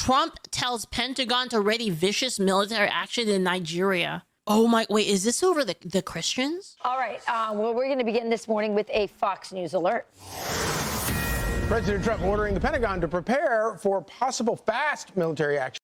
Trump tells Pentagon to ready vicious military action in Nigeria. Oh my, wait, is this over the Christians? All right, well, we're going to begin this morning with a Fox News alert. President Trump ordering the Pentagon to prepare for possible fast military action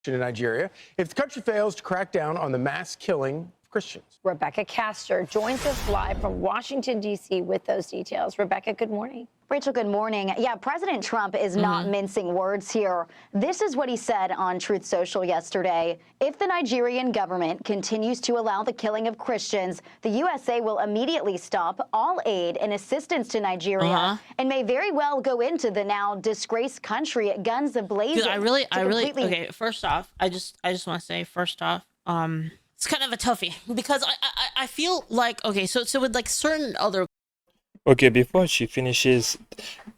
in Nigeria if the country fails to crack down on the mass killing of Christians. Rebecca Castor joins us live from Washington, D.C. with those details. Rebecca, good morning. Rachel, good morning. Yeah, President Trump is not mincing words here. This is what he said on Truth Social yesterday. If the Nigerian government continues to allow the killing of Christians, the USA will immediately stop all aid and assistance to Nigeria and may very well go into the now disgraced country guns a-blazing. Dude, I really, okay, first off, I just want to say, first off, it's kind of a toughie because I feel like, okay, so with like certain other. Okay, before she finishes,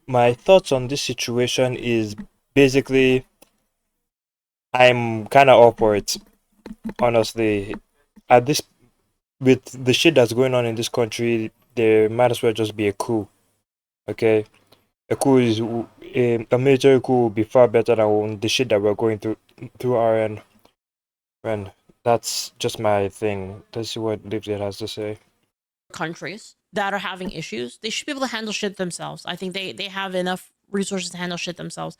my thoughts on this situation is basically I'm kind of up for it, honestly. At this, with the shit that's going on in this country, there might as well just be a coup. Okay, a coup is a military coup would be far better than the shit that we're going through our end. And that's just my thing. Let's see what Lipset has to say. Countries that are having issues, they should be able to handle shit themselves. I think they have enough resources to handle shit themselves.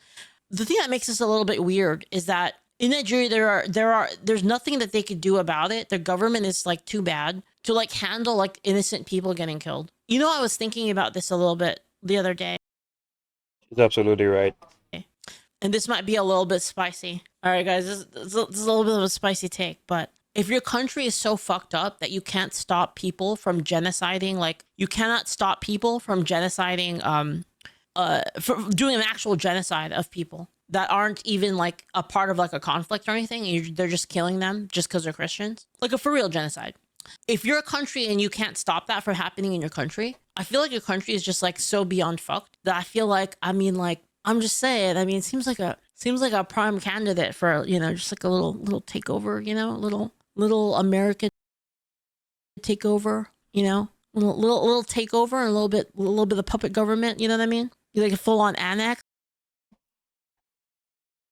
The thing that makes this a little bit weird is that in Nigeria there's nothing that they could do about it. Their government is like too bad to like handle like innocent people getting killed. You know, I was thinking about this a little bit the other day. She's absolutely right. And this might be a little bit spicy. All right, guys, this is a little bit of a spicy take, but if your country is so fucked up that you can't stop people from genociding, like you cannot stop people from genociding, from doing an actual genocide of people that aren't even like a part of like a conflict or anything, they're just killing them just because they're Christians, like a for real genocide. If you're a country and you can't stop that from happening in your country, I feel like your country is just like so beyond fucked that I feel like, I mean, like, I'm just saying, I mean, it seems like a prime candidate for, you know, just like a little takeover, you know, little American takeover, you know, little takeover and a little bit of puppet government, you know what I mean? You like a full on annex.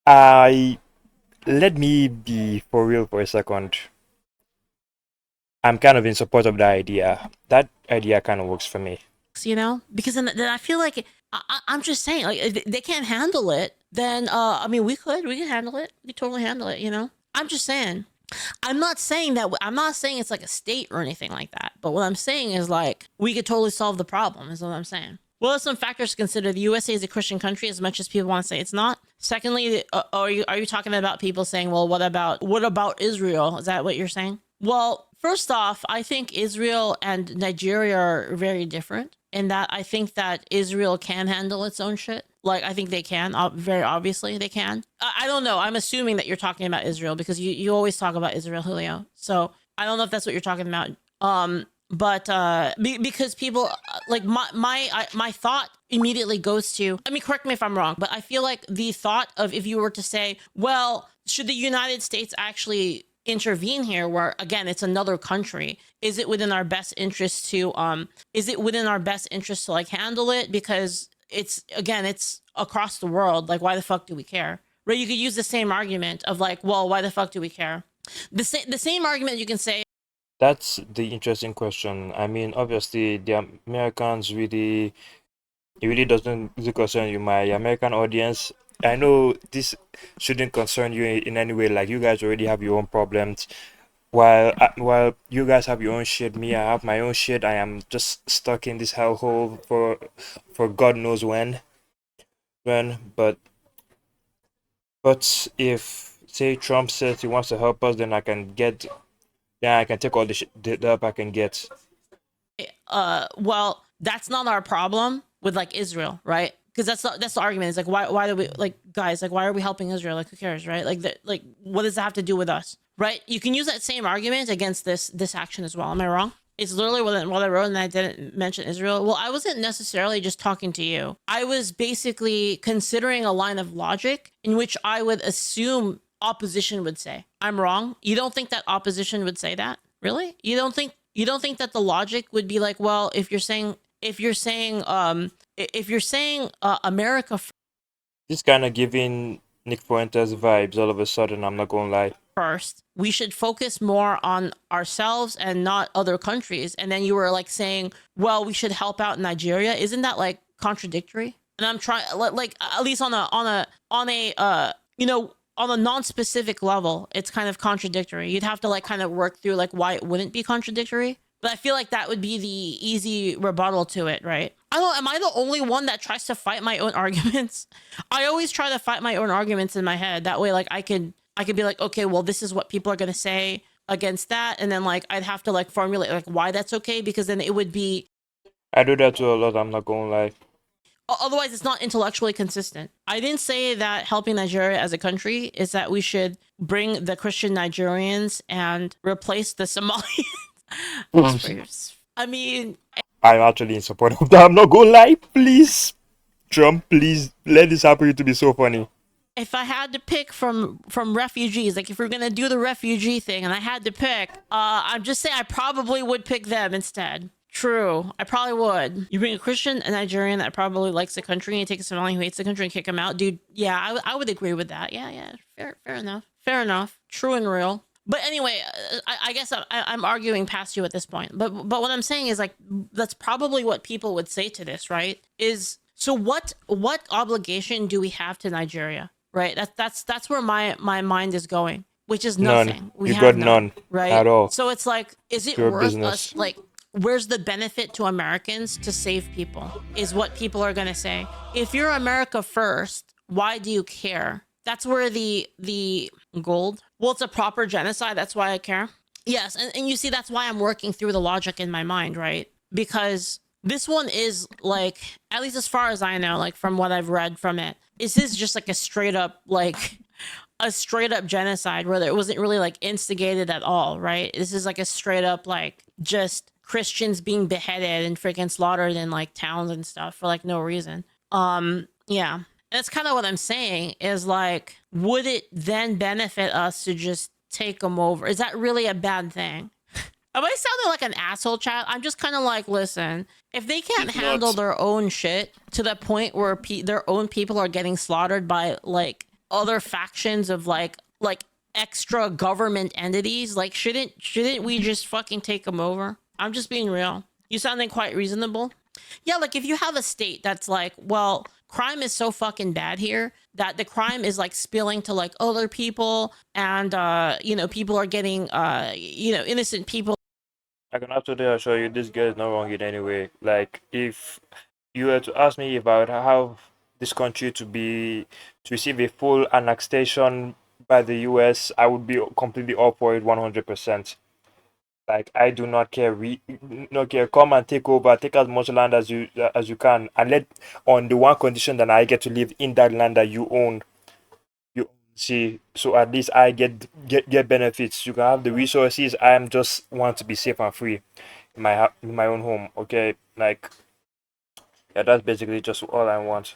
Let me be for real for a second. I'm kind of in support of the idea. That idea kind of works for me. You know, because then I feel like I'm just saying, like, if they can't handle it, then I mean, we can handle it. We totally handle it. You know, I'm just saying. I'm not saying it's like a state or anything like that. But what I'm saying is like we could totally solve the problem. Is what I'm saying. Well, some factors to consider. The USA is a Christian country, as much as people want to say it's not. Secondly, are you talking about people saying, well, what about Israel? Is that what you're saying? Well, first off, I think Israel and Nigeria are very different in that I think that Israel can handle its own shit. Like, I think they can. Very obviously, they can. I don't know. I'm assuming that you're talking about Israel because you always talk about Israel, Julio. So I don't know if that's what you're talking about. But because people like my thought immediately goes to, I mean, correct me if I'm wrong, but I feel like the thought of if you were to say, well, should the United States actually intervene here, where again it's another country, is it within our best interest to like handle it, because it's across the world, like why the fuck do we care, right? You could use the same argument of like, well, why the fuck do we care? The same argument you can say. That's the interesting question. I mean, obviously the Americans it really doesn't concern you, my American audience. I know this shouldn't concern you in any way. Like, you guys already have your own problems. While you guys have your own shit, me, I have my own shit. I am just stuck in this hellhole for God knows when. But if, say, Trump says he wants to help us, then I can take all the help I can get. Well, that's not our problem with like Israel, right? Because that's the argument. It's like, why do we, like, guys, like, why are we helping Israel? Like, who cares, right? Like what does that have to do with us, right? You can use that same argument against this action as well. Am I wrong? It's literally what I wrote, and I didn't mention Israel. Well, I wasn't necessarily just talking to you. I was basically considering a line of logic in which I would assume opposition would say. I'm wrong? You don't think that opposition would say that? Really? You don't think that the logic would be like, well, if you're saying America, This kind of giving Nick Fuentes vibes all of a sudden, I'm not gonna lie. first. We should focus more on ourselves and not other countries. And then you were like saying, well, we should help out Nigeria. Isn't that like contradictory? And I'm trying like at least on a on a non-specific level, it's kind of contradictory. You'd have to like kind of work through like why it wouldn't be contradictory. But I feel like that would be the easy rebuttal to it, right? I don't. Am I the only one that tries to fight my own arguments? I always try to fight my own arguments in my head. That way, like I could be like, okay, well, this is what people are gonna say against that, and then like I'd have to like formulate like why that's okay, because then it would be. I do that too a lot, I'm not gonna lie. Otherwise, it's not intellectually consistent. I didn't say that helping Nigeria as a country is that we should bring the Christian Nigerians and replace the Somalians. I mean, I'm actually in support of that, I'm not gonna lie. Please, Trump, please let this happen to be so funny. if I had to pick from refugees, like if we're gonna do the refugee thing, and I had to pick, I'm just saying I probably would pick them instead. True, I probably would. You bring a Christian, a Nigerian that probably likes the country, and you take a Somali who hates the country and kick him out, dude. Yeah, I would agree with that. Yeah, fair enough. True and real. But anyway, I guess I'm arguing past you at this point. But what I'm saying is like that's probably what people would say to this, right? Is so what obligation do we have to Nigeria, right? That's where my mind is going, which is nothing. None. You got none, right? at all. So it's like, is it Pure worth business. us like? Where's the benefit to Americans to save people is what people are going to say. If you're America first, why do you care? That's where the gold, well, it's a proper genocide. That's why I care. Yes. And you see, that's why I'm working through the logic in my mind, right? Because this one is like, at least as far as I know, like from what I've read from it, this is just like a straight up genocide where it wasn't really like instigated at all, right? This is like a straight up like just Christians being beheaded and freaking slaughtered in like towns and stuff for like no reason. Yeah. And that's kind of what I'm saying is like, would it then benefit us to just take them over? Is that really a bad thing? Am I sounding like an asshole, chat? I'm just kind of like, listen, if they can't It's handle not. their own shit to the point where their own people are getting slaughtered by like other factions of like extra government entities, like shouldn't we just fucking take them over? I'm just being real. You sounding quite reasonable. Yeah, like if you have a state that's like, well, crime is so fucking bad here that the crime is like spilling to like other people, and people are getting innocent people. I can absolutely assure you this guy is not wrong in any way. Like, if you were to ask me if I would have this country to receive a full annexation by the US, I would be completely up for it 100%. Like, I do not care. Not care. Come and take over. Take as much land as you can, and let on the one condition that I get to live in that land that you own. You see, so at least I get benefits. You can have the resources. I am just want to be safe and free in my own home. Okay, like, yeah, that's basically just all I want.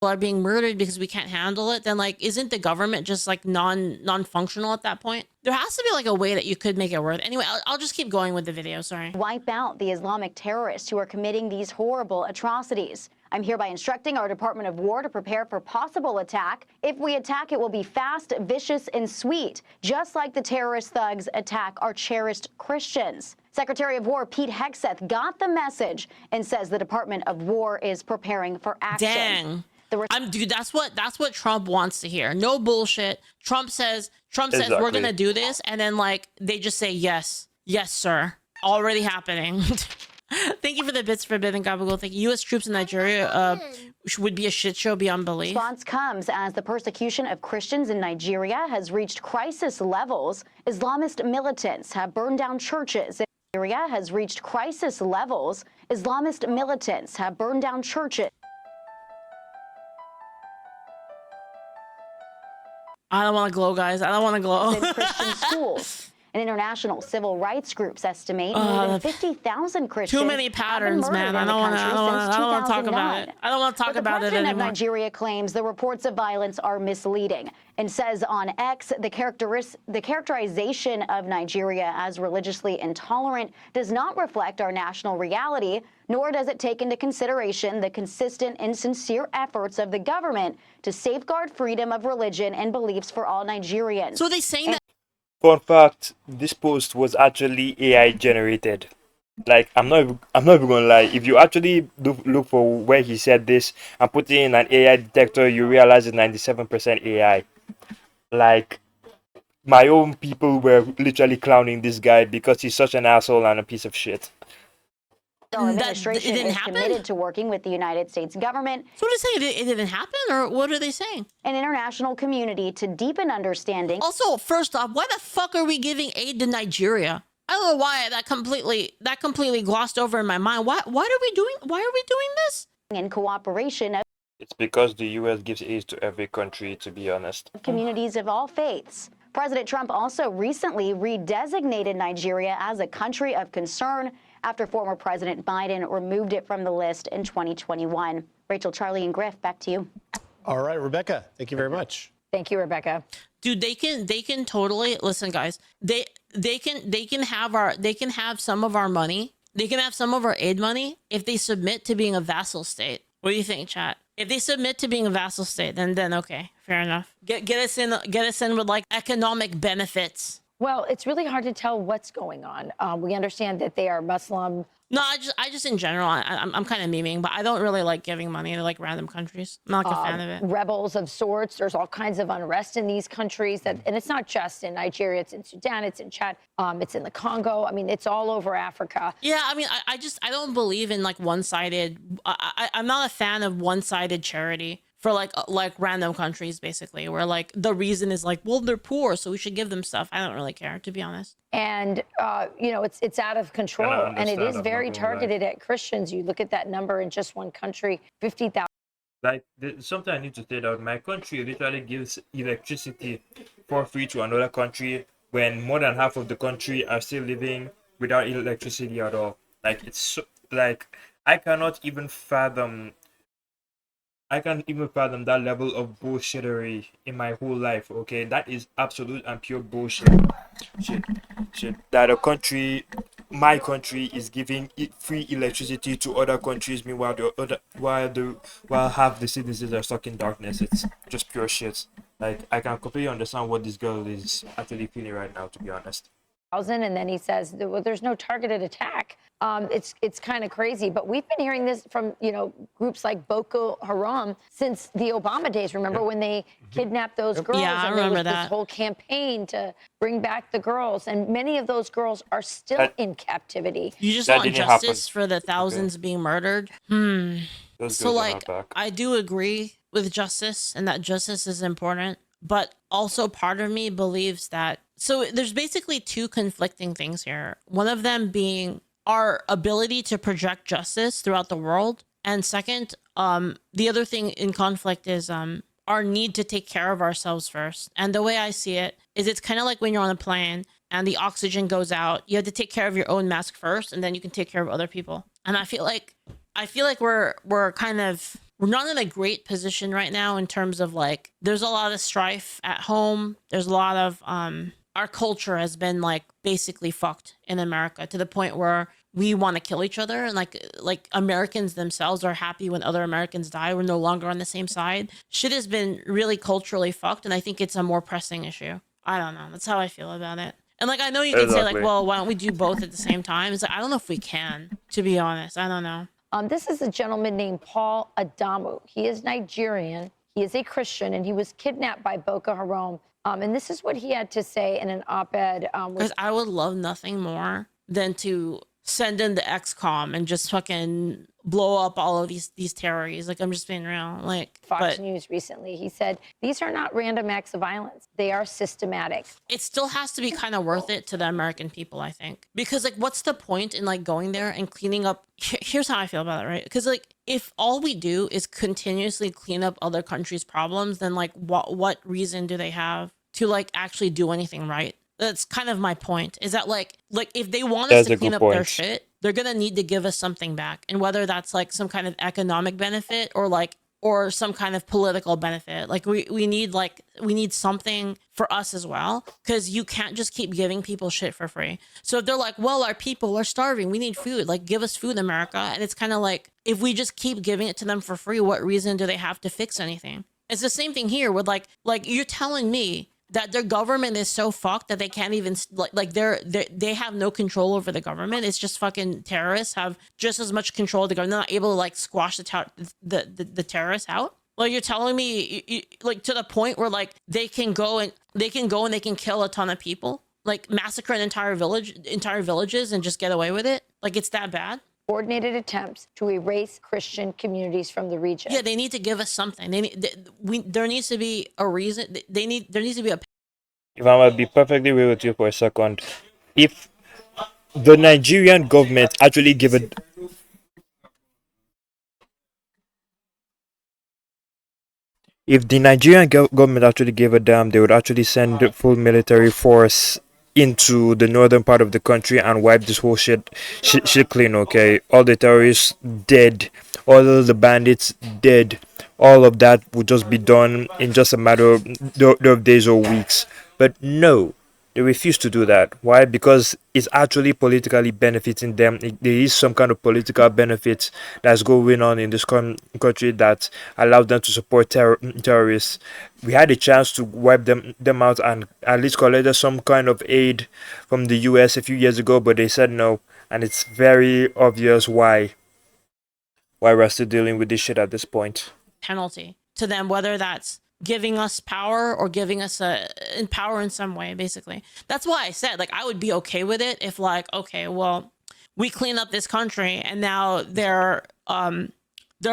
Are being murdered because we can't handle it, then like isn't the government just like non-functional at that point? There has to be like a way that you could make it work. Anyway, I'll just keep going with the video. Sorry. Wipe out the Islamic terrorists who are committing these horrible atrocities. I'm hereby instructing our Department of War to prepare for possible attack. If we attack, it will be fast, vicious, and sweet, just like the terrorist thugs attack our cherished Christians. Secretary of War Pete Hegseth got the message and says the Department of War is preparing for action. Dang. Dude, that's what Trump wants to hear. No bullshit. Trump says we're Exactly. gonna do this, and then like they just say yes, sir. Already happening. Thank you for the bits, Forbidden Gabagool. Thank you. U.S. troops in Nigeria would be a shit show beyond belief. Response comes as the persecution of Christians in Nigeria has reached crisis levels. Islamist militants have burned down churches. Nigeria has reached crisis levels. Islamist militants have burned down churches. I don't want to glow, guys. I don't want to glow. In Christian schools. And international civil rights groups estimate more than 50,000 Christians. Too many patterns, have been man. murdered I in don't the country since want to talk about 2009. it. I don't want to talk But about it the president of anymore. Nigeria claims the reports of violence are misleading and says on X the characterization of Nigeria as religiously intolerant does not reflect our national reality. nor does it take into consideration the consistent and sincere efforts of the government to safeguard freedom of religion and beliefs for all Nigerians. So they saying that Fun fact, this post was actually AI generated. Like I'm not even gonna lie. If you actually look for where he said this and put it in an AI detector, you realize it's 97% AI. Like my own people were literally clowning this guy because he's such an asshole and a piece of shit. Our That administration it didn't is happen? committed to working with the United States government So what are they saying? It didn't happen, or what are they saying? and international community to deepen understanding Also, first off, why the fuck are we giving aid to Nigeria? I don't know why that completely glossed over in my mind. Why are we doing this? and cooperation of It's because the US gives aid to every country, to be honest. communities of all faiths. President Trump also recently redesignated Nigeria as a country of concern after former President Biden removed it from the list in 2021. Rachel, Charlie, and Griff, back to you. All right, Rebecca, thank you very much. Thank you, Rebecca. Dude, they can totally listen, guys. They can have some of our money. They can have some of our aid money if they submit to being a vassal state. What do you think, chat? If they submit to being a vassal state, then okay, fair enough. Get us in with like economic benefits. Well, it's really hard to tell what's going on. We understand that they are Muslim. No, I just in general, I'm kind of memeing, but I don't really like giving money to like random countries. I'm not like a fan of it. Rebels of sorts. There's all kinds of unrest in these countries, and it's not just in Nigeria. It's in Sudan. It's in Chad. It's in the Congo. I mean, it's all over Africa. Yeah, I mean, I don't believe in like one-sided. I'm not a fan of one-sided charity for like random countries, basically, where like the reason is like, well, they're poor, so we should give them stuff. I don't really care, to be honest. And it's out of control, and it is very targeted at Christians. You look at that number in just one country, 50,000. Like something I need to state out. My country literally gives electricity for free to another country when more than half of the country are still living without electricity at all. Like it's so, like I can't even fathom that level of bullshittery in my whole life. Okay, that is absolute and pure bullshit. Shit. That my country is giving free electricity to other countries, meanwhile while half the citizens are stuck in darkness. It's just pure shit. Like I can completely understand what this girl is actually feeling right now, to be honest. And then he says, well, there's no targeted attack. It's kind of crazy, but we've been hearing this from groups like Boko Haram since the Obama days. Remember when they kidnapped those girls? Yeah, I and remember there was that. this whole campaign to bring back the girls, and many of those girls are still in captivity. You just That want didn't justice happen. for the thousands being murdered. Those So girls are like, not back. I do agree with justice and that justice is important, but also part of me believes that. So there's basically two conflicting things here. One of them being our ability to project justice throughout the world, and second, the other thing in conflict is our need to take care of ourselves first. And the way I see it is, it's kind of like when you're on a plane and the oxygen goes out. You have to take care of your own mask first, and then you can take care of other people. And I feel like we're not in a great position right now in terms of like, there's a lot of strife at home. There's a lot of our culture has been like basically fucked in America to the point where we want to kill each other, and like Americans themselves are happy when other Americans die. We're no longer on the same side. Shit has been really culturally fucked, and I think it's a more pressing issue. I don't know. That's how I feel about it. And like, I know you can say like, Exactly. well, why don't we do both at the same time? It's like, I don't know if we can, to be honest. I don't know. This is a gentleman named Paul Adamu. He is Nigerian. He is a Christian, and he was kidnapped by Boko Haram. And this is what he had to say in an op-ed. Because I would love nothing more than to send in the XCOM and just fucking blow up all of these terrorists. Like, I'm just being real. Like, Fox but News recently. He said, these are not random acts of violence. They are systematic. it still has to be kind of worth it to the American people, I think. Because like, what's the point in like going there and cleaning up? Here's how I feel about it, right? Because like, if all we do is continuously clean up other countries' problems, then like, what reason do they have to like actually do anything right? That's kind of my point, is that like if they want us That's to a clean good up their point. shit, they're gonna need to give us something back. And whether that's like some kind of economic benefit or or some kind of political benefit. Like we need something for us as well, because you can't just keep giving people shit for free. So if they're like, well, our people are starving, we need food, like give us food, America. And it's kind of like, if we just keep giving it to them for free, what reason do they have to fix anything? It's the same thing here with like you're telling me that their government is so fucked that they can't even they have no control over the government. It's just fucking terrorists have just as much control of the government. They're not able to like squash the terrorists out. Like you're telling me, like to the point where like they can go and they can kill a ton of people, like massacre an entire villages and just get away with it. Like it's that bad. Coordinated attempts to erase Christian communities from the region. Yeah, they need to give us something. There needs to be a reason. There needs to be a. If I'm gonna be perfectly real with you for a second, if the Nigerian government actually give a if the Nigerian government actually gave a damn, they would actually send the full military force into the northern part of the country and wipe this whole shit clean. Okay, all the terrorists dead, all of the bandits dead. All of that would just be done in just a matter of days or weeks. But no, they refuse to do that. Why? Because it's actually politically benefiting them. There is some kind of political benefit that's going on in this country that allows them to support terrorists. We had a chance to wipe them out and at least collect some kind of aid from the US a few years ago, but they said no. And it's very obvious why we're still dealing with this shit at this point. Penalty to them, whether that's giving us power or giving us power in some way. Basically, that's why I said like I would be okay with it if like, okay, well, we clean up this country and now they're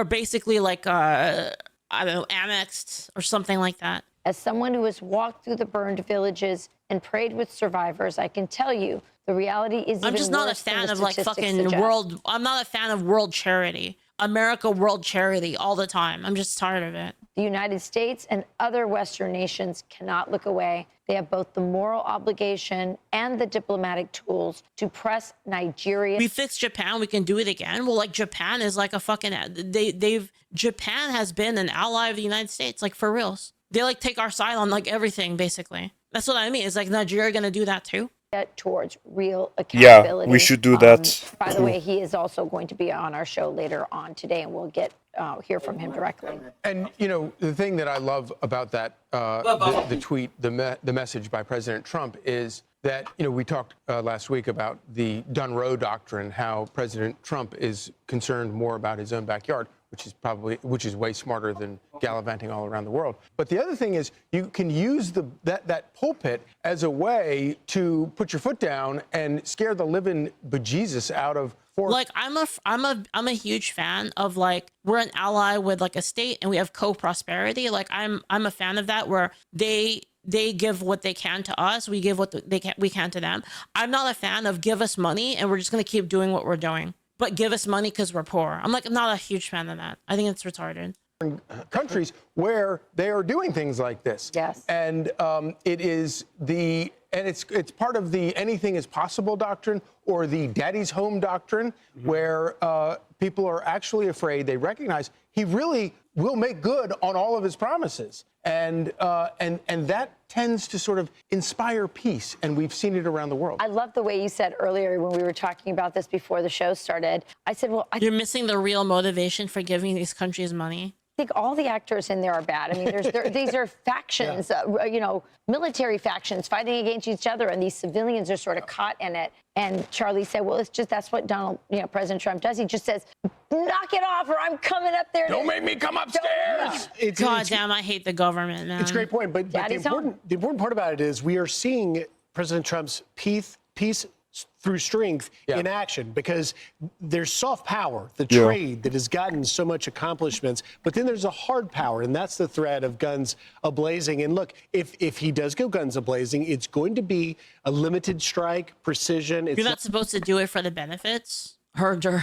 basically like I don't know, annexed or something like that. As someone who has walked through the burned villages and prayed with survivors, I can tell you the reality is I'm just not a fan of like fucking world. I'm not a fan of world charity, America world charity all the time. I'm just tired of it. The United States and other Western nations cannot look away. They have both the moral obligation and the diplomatic tools to press Nigeria. We fixed Japan, we can do it again. Well, like Japan is like a fucking Japan has been an ally of the United States, like for reals. They like take our side on like everything, basically. That's what I mean. Is like Nigeria gonna do that too? Towards real accountability. Yeah, we should do that. By the way, he is also going to be on our show later on today, and we'll hear from him directly. And you know, the thing that I love about that, the tweet, the message by President Trump is that, you know, we talked last week about the Done-Roe doctrine, how President Trump is concerned more about his own backyard, which is way smarter than gallivanting all around the world. But the other thing is you can use that pulpit as a way to put your foot down and scare the living bejesus out of. Like I'm a huge fan of like we're an ally with like a state and we have co-prosperity. Like I'm a fan of that, where they give what they can to us, we give what we can to them. I'm not a fan of give us money and we're just gonna keep doing what we're doing, but give us money because we're poor. I'm not a huge fan of that. I think it's retarded. Countries where they are doing things like this. Yes. And it's part of the anything is possible doctrine, or the daddy's home doctrine, where people are actually afraid. They recognize he really will make good on all of his promises. And that tends to sort of inspire peace, and we've seen it around the world. I love the way you said earlier when we were talking about this before the show started. I said, well, You're missing the real motivation for giving these countries money. I think all the actors in there are bad. I mean, these are factions, military factions fighting against each other, and these civilians are sort of caught in it. And Charlie said, well, it's just that's what President Trump does. He just says, knock it off, or I'm coming up there. Don't make me come upstairs. God damn, I hate the government, man. It's a great point, but the important part about it is we are seeing President Trump's peace through strength in action, because there's soft power, the trade that has gotten so much accomplishments, but then there's a hard power, and that's the threat of guns a-blazing. And look, if he does go guns a-blazing, it's going to be a limited strike, precision. You're not supposed to do it for the benefits. Herder.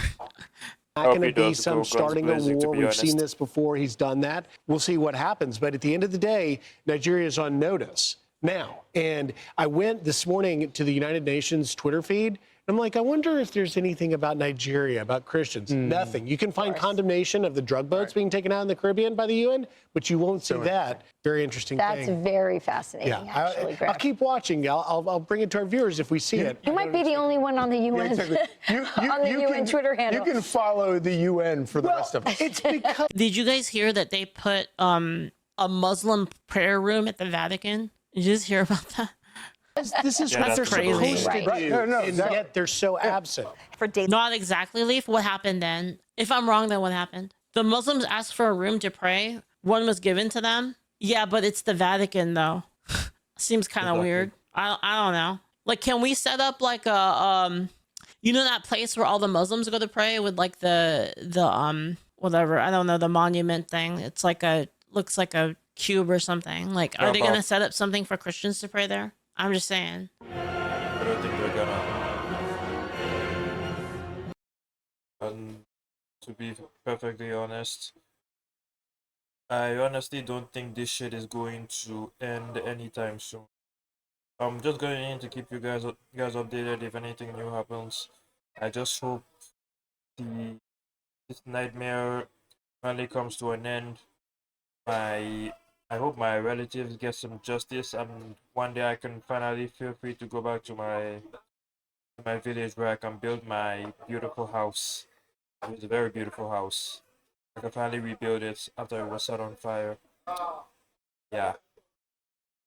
Not going to be some starting a war. We've seen this before. He's done that. We'll see what happens. But at the end of the day, Nigeria is on notice now. And I went this morning to the United Nations Twitter feed, and I'm like, I wonder if there's anything about Nigeria, about Christians. Nothing. You can find condemnation of the drug boats being taken out in the Caribbean by the UN, but you won't see that. Very interesting That's thing. very fascinating, actually, I'll Greg. keep watching. I'll bring it to our viewers if we see it. You might be the only one on the UN, on the UN Twitter handle. You can follow the UN for the rest of us. It's because Did you guys hear that they put a Muslim prayer room at the Vatican? Did you just hear about that? this is Yeah, what that's they're crazy. supposed to Right. do, No, and exactly. yet they're so absent. For dates. Not exactly, Leaf. What happened then? If I'm wrong, then what happened? The Muslims asked for a room to pray. One was given to them. Yeah, but it's the Vatican, though. Seems kind of weird. I don't know. Like, can we set up like a you know that place where all the Muslims go to pray with like the whatever, I don't know, the monument thing. It's like looks like a cube or something. Like, are they gonna set up something for Christians to pray there? I'm just saying. I don't think they're gonna. And to be perfectly honest, I honestly don't think this shit is going to end anytime soon. I'm just going to keep you guys updated if anything new happens. I just hope this nightmare finally comes to an end. I hope my relatives get some justice, and one day I can finally feel free to go back to my village where I can build my beautiful house. It's a very beautiful house. I can finally rebuild it after it was set on fire. Yeah.